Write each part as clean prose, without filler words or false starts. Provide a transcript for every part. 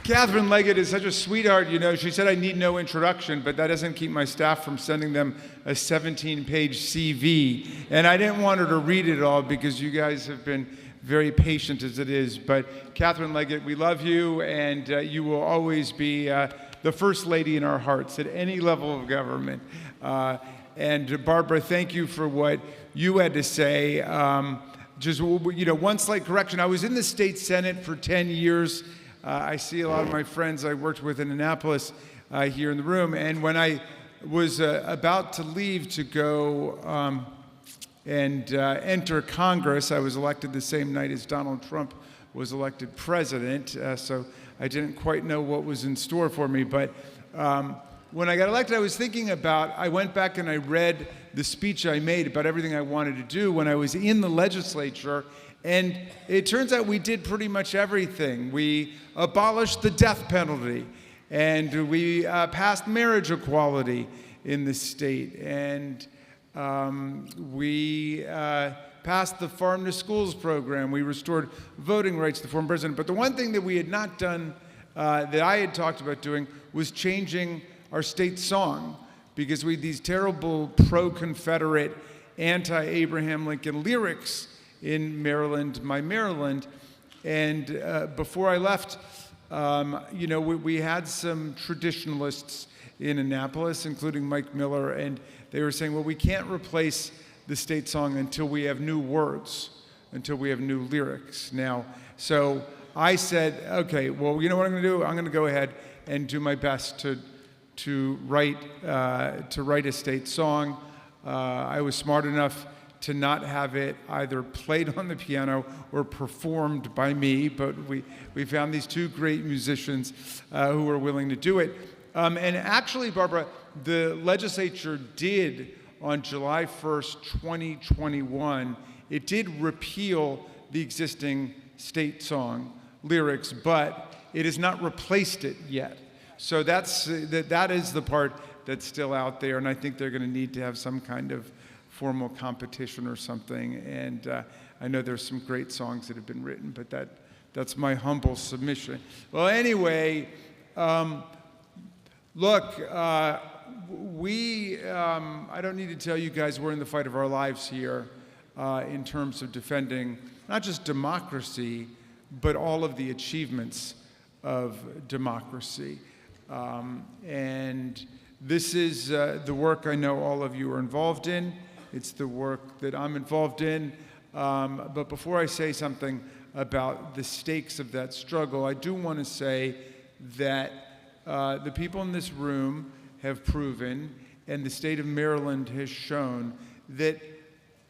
Catherine Leggett is such a sweetheart, you know. She said I need no introduction, but that doesn't keep my staff from sending them a 17-page CV. And I didn't want her to read it all because you guys have been very patient as it is. But Catherine Leggett, we love you, and you will always be the first lady in our hearts at any level of government. And Barbara, thank you for what you had to say. Just, you know, one slight correction. I was in the state Senate for 10 years. I see a lot of my friends I worked with in Annapolis here in the room. And when I was about to leave to go and enter Congress, I was elected the same night as Donald Trump was elected president. So I didn't quite know what was in store for me. But when I got elected, I was thinking about, I went back and I read the speech I made about everything I wanted to do when I was in the legislature. And it turns out we did pretty much everything. We abolished the death penalty, and we passed marriage equality in the state, and we passed the Farm to Schools program. We restored voting rights to the former president. But the one thing that we had not done, that I had talked about doing, was changing our state song, because we had these terrible pro-Confederate, anti-Abraham Lincoln lyrics in Maryland, my Maryland. And before I left, you know, we had some traditionalists in Annapolis, including Mike Miller, and they were saying, well, we can't replace the state song until we have new words, until we have new lyrics. Now, so I said, okay, well, you know what I'm gonna do? I'm gonna go ahead and do my best to write a state song. I was smart enough to not have it either played on the piano or performed by me, but we found these two great musicians who were willing to do it. And actually, Barbara, the legislature did, on July 1st, 2021, it did repeal the existing state song lyrics, but it has not replaced it yet. So that is the part that's still out there, and I think they're gonna need to have some kind of formal competition or something. And I know there's some great songs that have been written, but that's my humble submission. Well, anyway, look, I don't need to tell you guys we're in the fight of our lives here in terms of defending not just democracy, but all of the achievements of democracy. And this is the work I know all of you are involved in. It's the work that I'm involved in. But before I say something about the stakes of that struggle, I do want to say that the people in this room have proven, and the state of Maryland has shown, that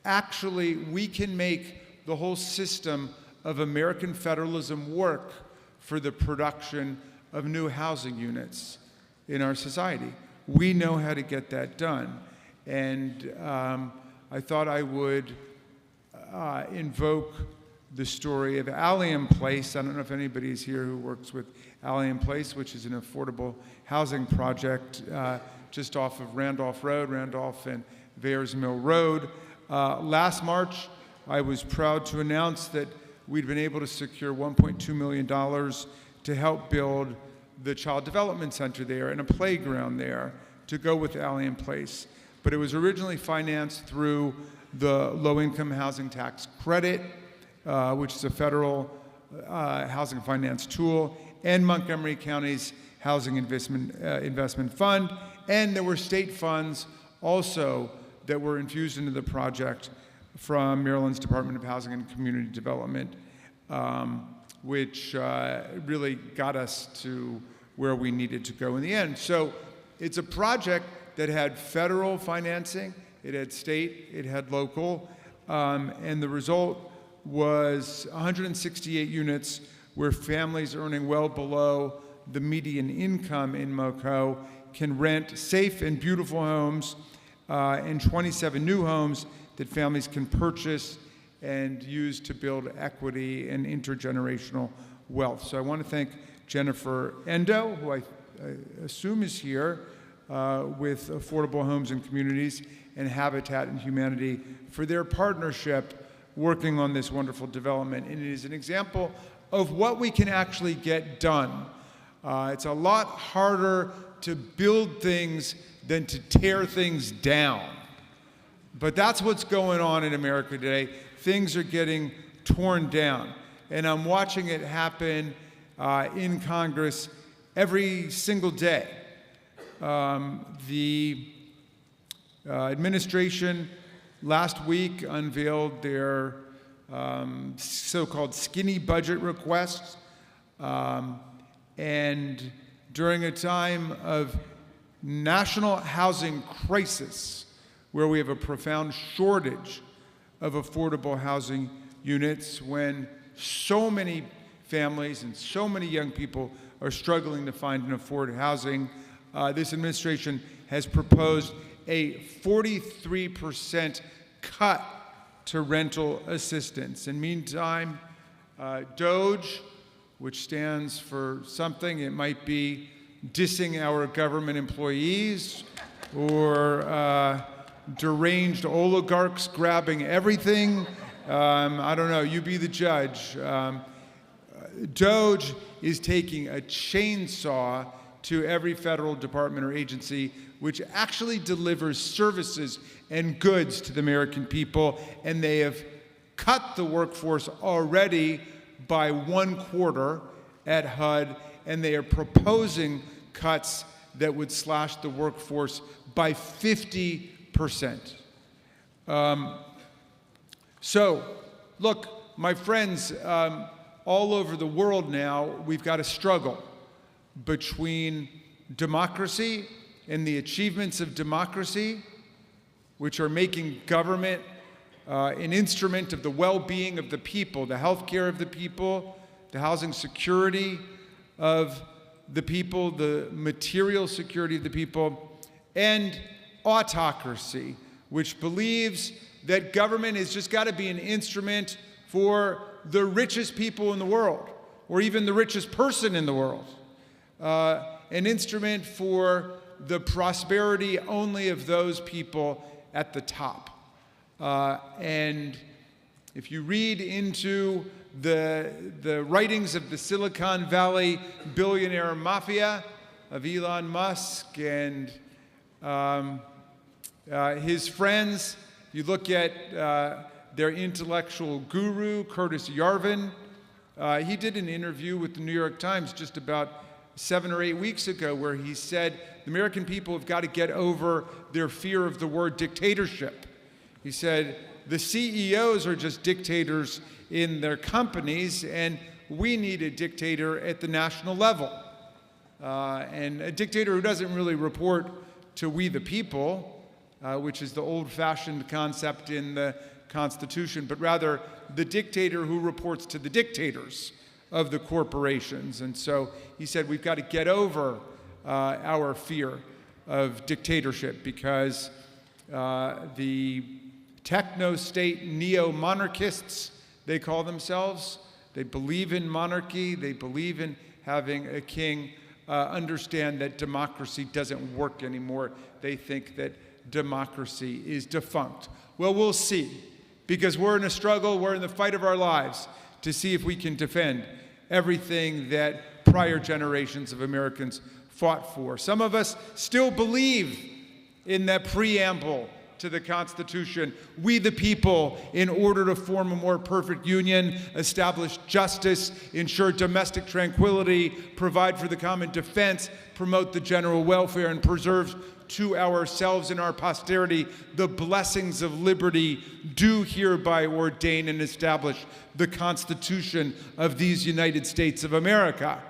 actually we can make the whole system of American federalism work for the production of new housing units in our society. We know how to get that done. And I thought I would invoke the story of Allium Place. I don't know if anybody is here who works with Allium Place, which is an affordable housing project just off of Randolph Road, Randolph and Vayers Mill Road. Last March, I was proud to announce that we'd been able to secure $1.2 million to help build the Child Development Center there and a playground there to go with Allium Place. But it was originally financed through the Low-Income Housing Tax Credit, which is a federal housing finance tool, and Montgomery County's Housing Investment Fund. And there were state funds also that were infused into the project from Maryland's Department of Housing and Community Development, which really got us to where we needed to go in the end. So it's a project that had federal financing, it had state, it had local, and the result was 168 units where families earning well below the median income in MoCo can rent safe and beautiful homes, and 27 new homes that families can purchase and use to build equity and intergenerational wealth. So I want to thank Jennifer Endo, who I assume is here, with Affordable Homes and Communities and Habitat and Humanity for their partnership working on this wonderful development. And it is an example of what we can actually get done. It's a lot harder to build things than to tear things down. But that's what's going on in America today. Things are getting torn down. And I'm watching it happen in Congress every single day. The administration last week unveiled their so-called skinny budget requests. And during a time of national housing crisis, where we have a profound shortage of affordable housing units, when so many families and so many young people are struggling to find and afford housing, this administration has proposed a 43% cut to rental assistance. In the meantime, DOGE, which stands for something, it might be dissing our government employees, or deranged oligarchs grabbing everything. I don't know, you be the judge. DOGE is taking a chainsaw to every federal department or agency which actually delivers services and goods to the American people, and they have cut the workforce already by 1/4 at HUD, and they are proposing cuts that would slash the workforce by 50%. So, look, my friends, all over the world now, we've got a struggle between democracy and the achievements of democracy, which are making government an instrument of the well-being of the people, the health care of the people, the housing security of the people, the material security of the people, and autocracy, which believes that government has just got to be an instrument for the richest people in the world, or even the richest person in the world, an instrument for the prosperity only of those people at the top. And if you read into the writings of the Silicon Valley billionaire mafia of Elon Musk and his friends, you look at their intellectual guru, Curtis Yarvin. He did an interview with the New York Times just about 7 or 8 weeks ago where he said the American people have got to get over their fear of the word dictatorship. He said the CEOs are just dictators in their companies, and we need a dictator at the national level. And a dictator who doesn't really report to we the people, which is the old-fashioned concept in the Constitution, but rather the dictator who reports to the dictators of the corporations. And so he said we've got to get over our fear of dictatorship, because the techno-state neo-monarchists, they call themselves, they believe in monarchy, they believe in having a king, understand that democracy doesn't work anymore. They think that democracy is defunct. Well, we'll see, because we're in a struggle, we're in the fight of our lives to see if we can defend everything that prior generations of Americans fought for. Some of us still believe in that preamble to the Constitution. We the people, in order to form a more perfect union, establish justice, ensure domestic tranquility, provide for the common defense, promote the general welfare, and preserve to ourselves and our posterity the blessings of liberty, do hereby ordain and establish the Constitution of these United States of America.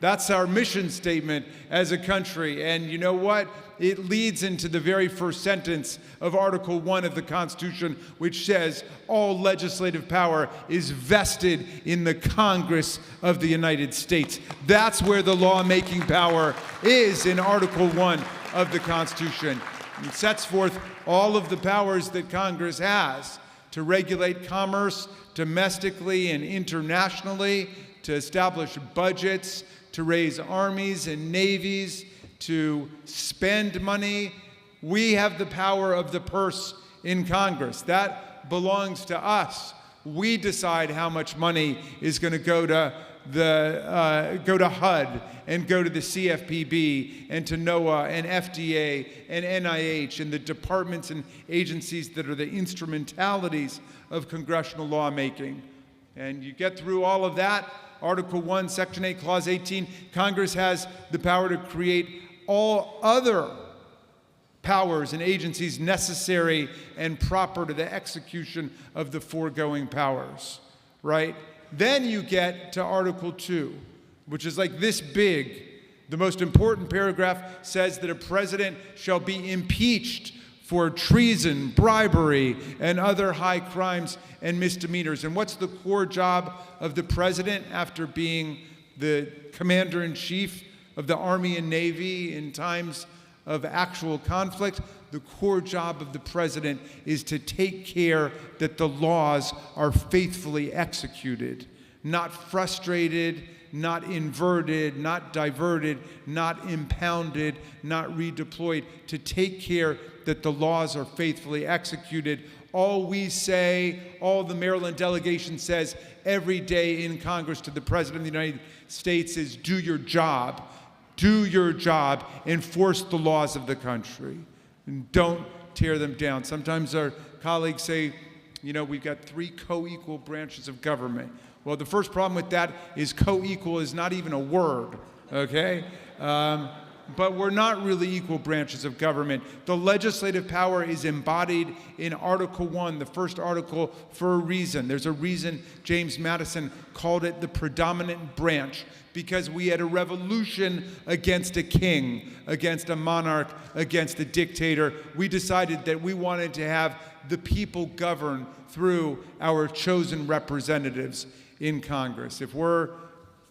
That's our mission statement as a country. And you know what? It leads into the very first sentence of Article 1 of the Constitution, which says all legislative power is vested in the Congress of the United States. That's where the lawmaking power is, in Article 1 of the Constitution. It sets forth all of the powers that Congress has to regulate commerce domestically and internationally, to establish budgets, to raise armies and navies, to spend money. We have the power of the purse in Congress. That belongs to us. We decide how much money is going to go to HUD and go to the CFPB and to NOAA and FDA and NIH and the departments and agencies that are the instrumentalities of congressional lawmaking. And you get through all of that, Article 1, Section 8, Clause 18, Congress has the power to create all other powers and agencies necessary and proper to the execution of the foregoing powers, right? Then you get to Article 2, which is like this big. The most important paragraph says that a president shall be impeached for treason, bribery, and other high crimes and misdemeanors. And what's the core job of the president after being the commander-in-chief of the Army and Navy in times of actual conflict? The core job of the president is to take care that the laws are faithfully executed, not frustrated, not inverted, not diverted, not impounded, not redeployed, to take care that the laws are faithfully executed. All we say, all the Maryland delegation says every day in Congress to the President of the United States is, do your job. Do your job, enforce the laws of the country, and don't tear them down. Sometimes our colleagues say, you know, we've got 3 co-equal branches of government. Well, the first problem with that is co-equal is not even a word, okay? But we're not really equal branches of government. The legislative power is embodied in Article 1, the first article, for a reason. There's a reason James Madison called it the predominant branch, because we had a revolution against a king, against a monarch, against a dictator. We decided that we wanted to have the people govern through our chosen representatives in Congress. If we're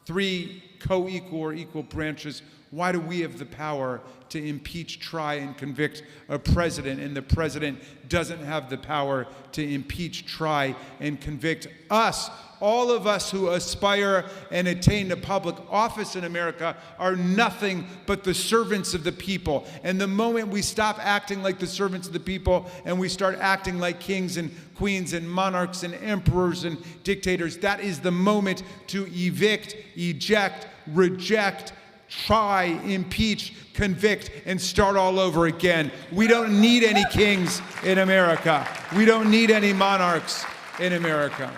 3 co-equal or equal branches, why do we have the power to impeach, try, and convict a president, and the president doesn't have the power to impeach, try, and convict us? All of us who aspire and attain to public office in America are nothing but the servants of the people. And the moment we stop acting like the servants of the people and we start acting like kings and queens and monarchs and emperors and dictators, that is the moment to evict, eject, reject, try, impeach, convict, and start all over again. We don't need any kings in America. We don't need any monarchs in America.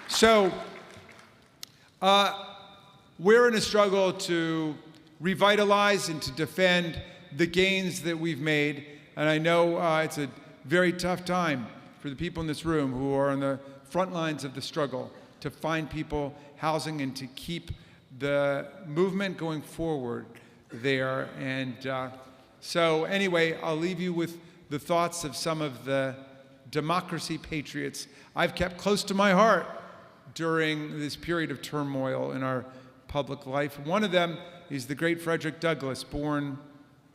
So we're in a struggle to revitalize and to defend the gains that we've made. And I know it's a very tough time for the people in this room who are on the front lines of the struggle to find people housing and to keep the movement going forward there. And so anyway, I'll leave you with the thoughts of some of the democracy patriots I've kept close to my heart during this period of turmoil in our public life. One of them is the great Frederick Douglass, born,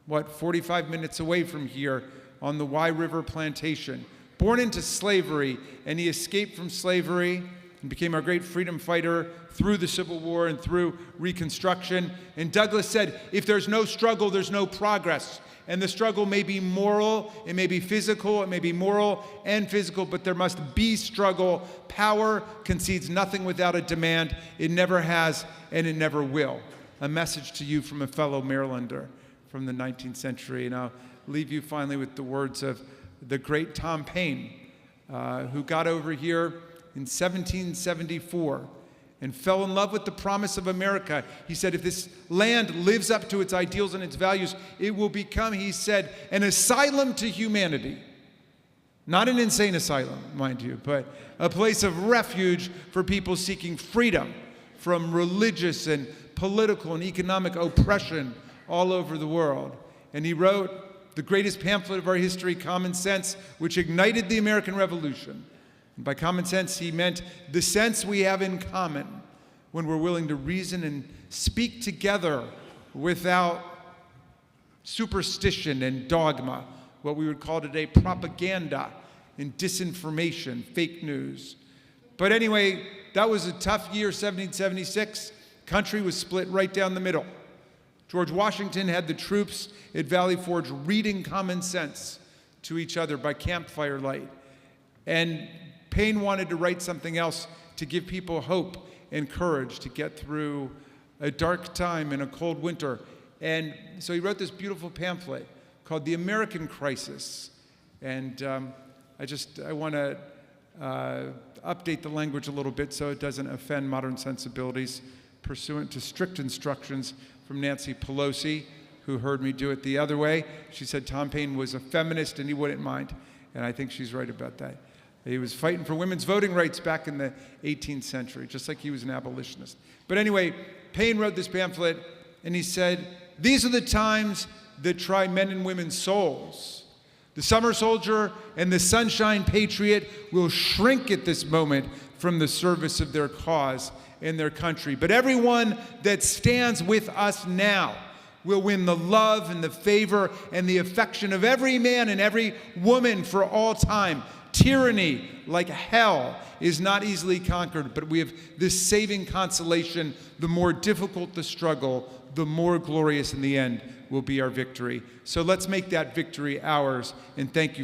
45 minutes away from here on the Wye River Plantation. Born into slavery, and he escaped from slavery and became our great freedom fighter through the Civil War and through Reconstruction. And Douglass said, if there's no struggle, there's no progress. And the struggle may be moral, it may be physical, it may be moral and physical, but there must be struggle. Power concedes nothing without a demand. It never has, and it never will. A message to you from a fellow Marylander from the 19th century. And I'll leave you finally with the words of the great Tom Paine, who got over here in 1774 and fell in love with the promise of America. He said, if this land lives up to its ideals and its values, it will become, he said, an asylum to humanity. Not an insane asylum, mind you, but a place of refuge for people seeking freedom from religious and political and economic oppression all over the world. And he wrote the greatest pamphlet of our history, Common Sense, which ignited the American Revolution. And by common sense, he meant the sense we have in common when we're willing to reason and speak together without superstition and dogma, what we would call today propaganda and disinformation, fake news. But anyway, that was a tough year, 1776. Country was split right down the middle. George Washington had the troops at Valley Forge reading Common Sense to each other by campfire light. And Paine wanted to write something else to give people hope and courage to get through a dark time and a cold winter. And so he wrote this beautiful pamphlet called The American Crisis. And I want to update the language a little bit so it doesn't offend modern sensibilities, pursuant to strict instructions from Nancy Pelosi, who heard me do it the other way. She said Tom Paine was a feminist and he wouldn't mind. And I think she's right about that. He was fighting for women's voting rights back in the 18th century, just like he was an abolitionist. But anyway, Paine wrote this pamphlet, and he said, these are the times that try men and women's souls. The summer soldier and the sunshine patriot will shrink at this moment from the service of their cause and their country. But everyone that stands with us now will win the love and the favor and the affection of every man and every woman for all time. Tyranny, like hell, is not easily conquered, but we have this saving consolation. The more difficult the struggle, the more glorious in the end will be our victory. So let's make that victory ours, and thank you